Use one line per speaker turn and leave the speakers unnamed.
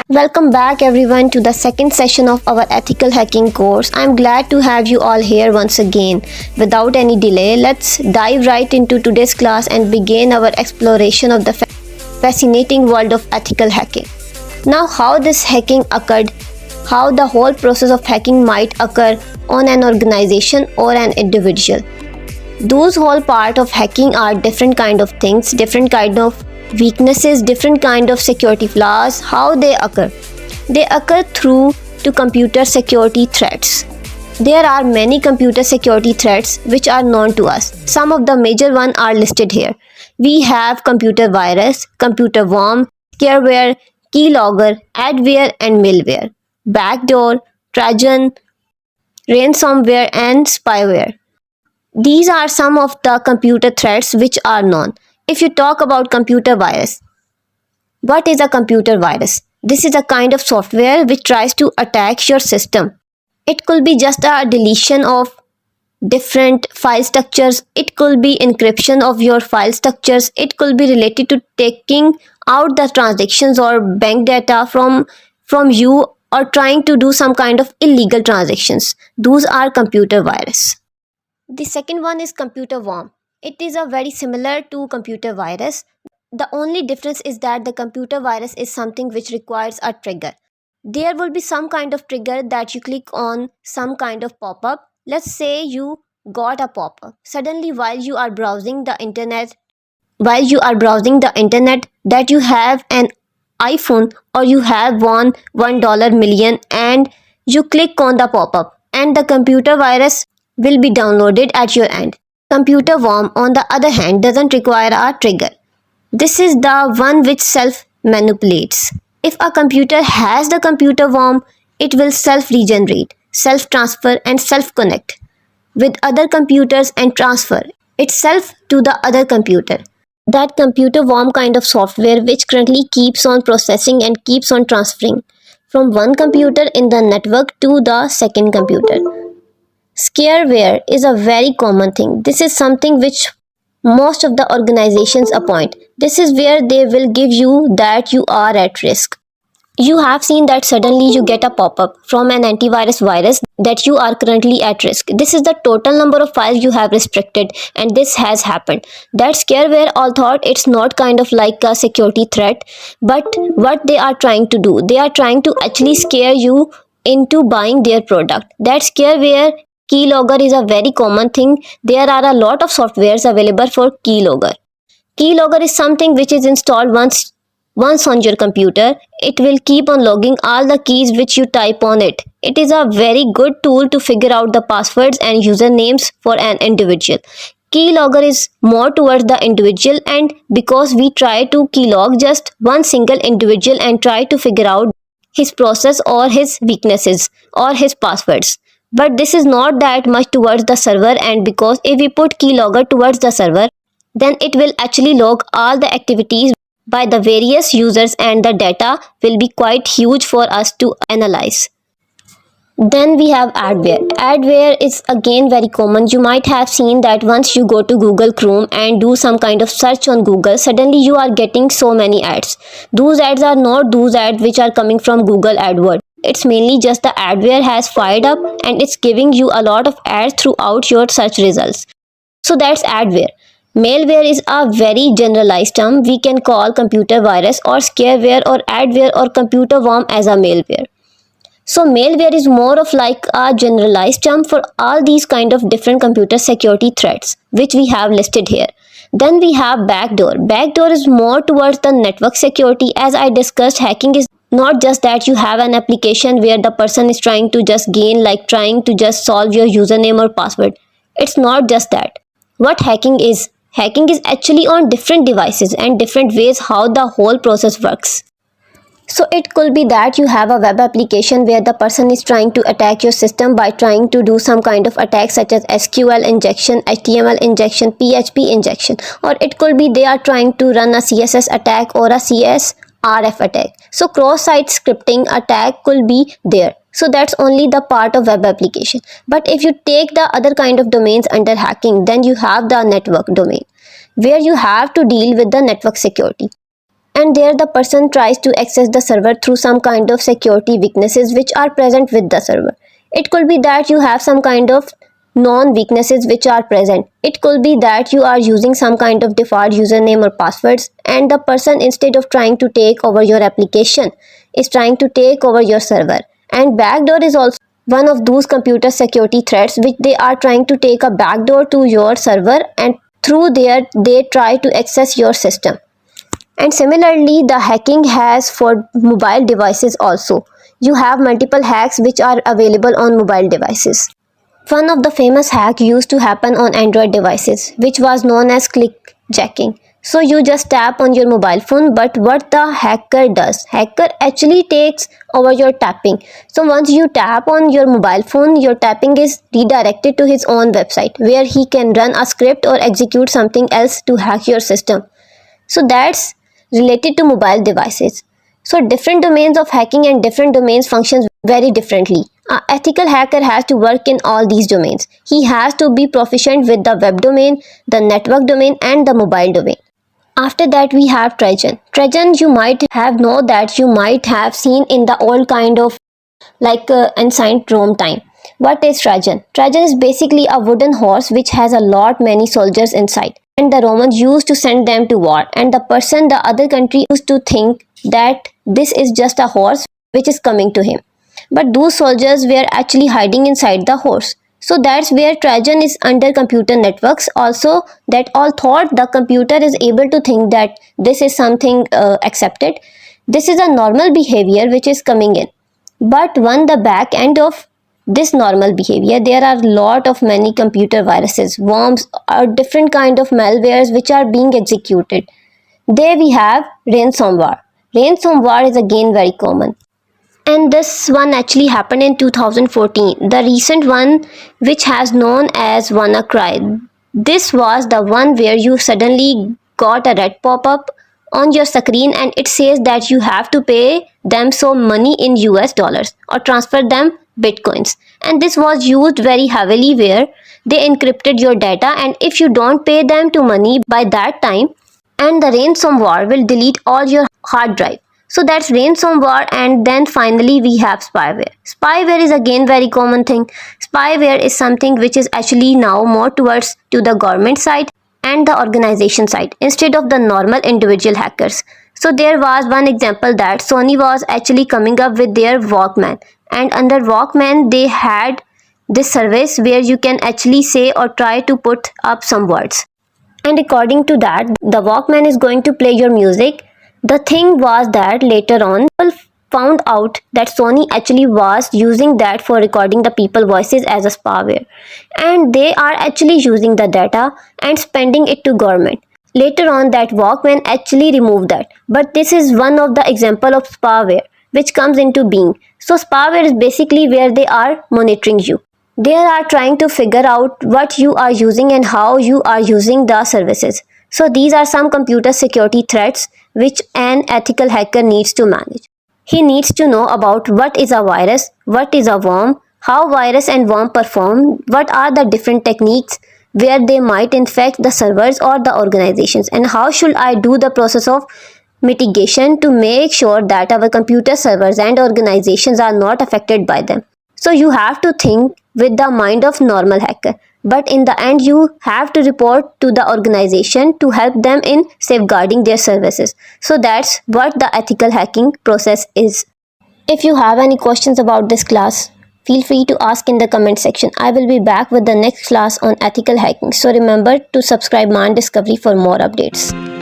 Welcome back everyone to the second session of our ethical hacking course. I'm glad to have you all here once again. Without any delay, let's dive right into today's class and begin our exploration of the fascinating world of ethical hacking. Now, how this hacking occurred, how the whole process of hacking might occur on an organization or an individual. Those whole part of hacking are different kind of things, different kind of weaknesses, different kind of security flaws. How they occur through to computer security threats. There are many computer security threats which are known to us. Some of the major ones are listed here. We have computer virus, computer worm, scareware, keylogger, adware and malware, backdoor, Trajan, ransomware and spyware. These are some of the computer threats which are known. If you talk about computer virus, what is a computer virus? This is a kind of software which tries to attack your system. It could be just a deletion of different file structures. It could be encryption of your file structures. It could be related to taking out the transactions or bank data from you or trying to do some kind of illegal transactions. Those are computer virus. The second one is computer worm. It is a very similar to computer virus. The only difference is that the computer virus is something which requires a trigger. There will be some kind of trigger that you click on some kind of pop-up. Let's say you got a pop-up. Suddenly while you are browsing the internet, that you have an iPhone or you have won $1 million and you click on the pop-up and the computer virus will be downloaded at your end. Computer worm, on the other hand, doesn't require a trigger. This is the one which self-manipulates. If a computer has the computer worm, it will self-regenerate, self-transfer and self-connect with other computers and transfer itself to the other computer. That computer worm kind of software which currently keeps on processing and keeps on transferring from one computer in the network to the second computer. Scareware is a very common thing. This is something which most of the organizations appoint. This is where they will give you that you are at risk. You have seen that suddenly you get a pop-up from an antivirus virus that you are currently at risk. This is the total number of files you have restricted and this has happened. That scareware, although it's not kind of like a security threat, but what they are trying to do, they are trying to actually scare you into buying their product. That scareware keylogger is a very common thing. There are a lot of softwares available for keylogger. Keylogger is something which is installed once on your computer. It will keep on logging all the keys which you type on it. It is a very good tool to figure out the passwords and usernames for an individual. Keylogger is more towards the individual, and because we try to keylog just one single individual and try to figure out his process or his weaknesses or his passwords. But this is not that much towards the server, and because if we put keylogger towards the server, then it will actually log all the activities by the various users and the data will be quite huge for us to analyze. Then we have adware. Adware is again very common. You might have seen that once you go to Google Chrome and do some kind of search on Google, suddenly you are getting so many ads. Those ads are not those ads which are coming from Google AdWords. It's mainly just the adware has fired up and it's giving you a lot of ads throughout your search results. So that's adware. Malware is a very generalized term. We can call computer virus or scareware or adware or computer worm as a malware. So malware is more of like a generalized term for all these kind of different computer security threats which we have listed here. Then we have backdoor. Backdoor is more towards the network security. As I discussed, hacking is not just that you have an application where the person is trying to just gain, like trying to just solve your username or password. It's not just that. What hacking is actually on different devices and different ways how the whole process works. So it could be that you have a web application where the person is trying to attack your system by trying to do some kind of attack such as SQL injection, HTML injection, PHP injection, or it could be they are trying to run a CSS attack or a CSRF attack. So cross-site scripting attack could be there. So that's only the part of web application. But if you take the other kind of domains under hacking, then you have the network domain where you have to deal with the network security. and there the person tries to access the server through some kind of security weaknesses which are present with the server. It could be that you have some kind of non weaknesses which are present. It could be that you are using some kind of default username or passwords, and the person, instead of trying to take over your application, is trying to take over your server. And backdoor is also one of those computer security threats which they are trying to take a backdoor to your server, and through there they try to access your system. And similarly, the hacking has for mobile devices also. You have multiple hacks which are available on mobile devices. One of the famous hacks used to happen on Android devices, which was known as clickjacking. So you just tap on your mobile phone, but what the hacker does, hacker actually takes over your tapping. So once you tap on your mobile phone, your tapping is redirected to his own website where he can run a script or execute something else to hack your system. So that's related to mobile devices. So different domains of hacking and different domains functions very differently. An ethical hacker has to work in all these domains. He has to be proficient with the web domain, the network domain, and the mobile domain. After that we have Trajan. Trajan, you might have know that you might have seen in the old kind of like ancient Rome time. What is Trajan? Trajan is basically a wooden horse which has a lot many soldiers inside. And the Romans used to send them to war. And the other country used to think that this is just a horse which is coming to him. But those soldiers were actually hiding inside the horse. So that's where Trajan is under computer networks. Also, that all thought the computer is able to think that this is something accepted. This is a normal behavior which is coming in. But on the back end of this normal behavior, there are a lot of many computer viruses, worms, or different kind of malwares which are being executed. There we have ransomware. Ransomware is again very common. And this one actually happened in 2014. The recent one, which has known as WannaCry. This was the one where you suddenly got a red pop-up on your screen and it says that you have to pay them some money in US dollars or transfer them bitcoins. And this was used very heavily where they encrypted your data, and if you don't pay them to money by that time, and the ransomware will delete all your hard drive. So that's ransomware. And then finally we have spyware. Spyware is again very common thing. Spyware is something which is actually now more towards to the government side and the organization side instead of the normal individual hackers. So there was one example that Sony was actually coming up with their Walkman, and under Walkman they had this service where you can actually say or try to put up some words, and according to that the Walkman is going to play your music. The thing was that later on people found out that Sony actually was using that for recording the people voices as a spyware, and they are actually using the data and spending it to government. Later on that Walkman actually removed that, but this is one of the example of spyware which comes into being. So spyware is basically where they are monitoring you. They are trying to figure out what you are using and how you are using the services. So these are some computer security threats which an ethical hacker needs to manage. He needs to know about what is a virus, what is a worm, how virus and worm perform, what are the different techniques where they might infect the servers or the organizations, and how should I do the process of mitigation to make sure that our computer servers and organizations are not affected by them. So you have to think with the mind of normal hacker, but in the end you have to report to the organization to help them in safeguarding their services. So that's what the ethical hacking process is. If you have any questions about this class, feel free to ask in the comment section. I will be back with the next class on ethical hacking. So remember to subscribe Mind Discovery for more updates.